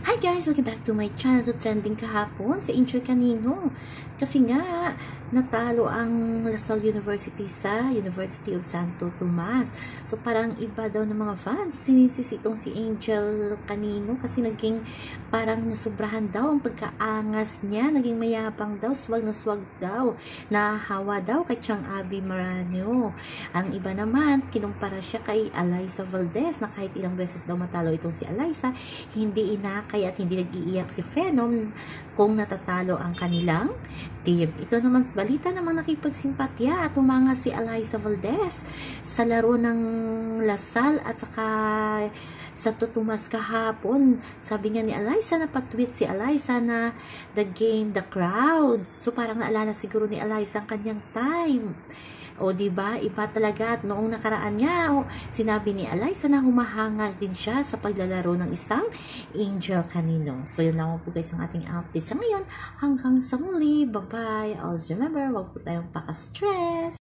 Hi guys! Welcome back to my channel. So, trending kahapon si Angel Canino. Kasi nga, natalo ang Lasal University sa University of Santo Tomas. So, parang iba daw ng mga fans. Sinisisitong si Angel Canino kasi naging parang nasubrahan daw ang pagkaangas niya. Naging mayabang daw, swag na swag daw. Nahawa daw kay Chang Abby Maranyo. Ang iba naman, kinumpara siya kay Alyssa Valdez na kahit ilang beses daw matalo itong si Alyssa, hindi inakay at hindi nag-iiyak si Phenom kung natatalo ang kanilang team. Ito naman, balita namang nakipagsimpatya at umanga si Alyssa Valdez sa laro ng Lasal at saka Santo Tomas kahapon. Sabi nga ni Alyssa, napatweet si Alyssa na the game, the crowd. So parang naalala siguro ni Alyssa ang kanyang time. O diba, iba talaga. At noong nakaraan niya, sinabi ni Alyssa na humahangal din siya sa paglalaro ng isang Angel Canino. So yun lang po guys ang ating update sa ngayon. Hanggang sa muli. Bye-bye. Always remember, wag po tayong paka-stress.